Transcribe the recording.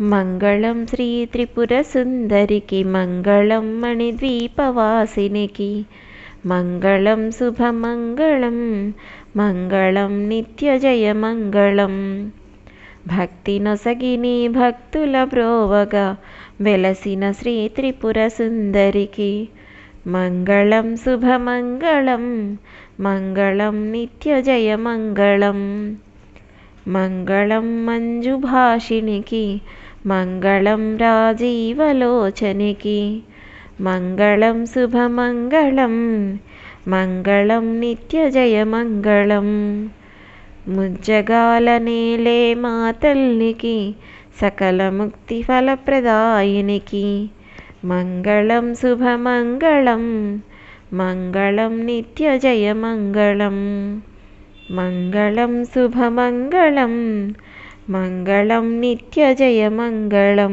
మంగళం శ్రీ త్రిపుర సుందరికి, మంగళం మణిద్వీపవాసినికి, మంగళం శుభమంగళం మంగళం నిత్యజయ మంగళం. భక్తి నొసగిని భక్తుల బ్రోవగా వెలసిన శ్రీ త్రిపుర సుందరికి, మంగళం శుభమంగళం మంగళం నిత్యజయ మంగళం. మంగళం మంజుభాషినికి, మంగళం రాజీవలోచనికి, మంగళం శుభమంగళం మంగళం నిత్యజయ మంగళం. ముజ్జగాల నేలే మా తల్లికి, సకల ముక్తి ఫలప్రదాయినికి, మంగళం శుభమంగళం మంగళం నిత్యజయ మంగళం. మంగళం శుభమంగళం మంగళం నిత్యజయ మంగళం.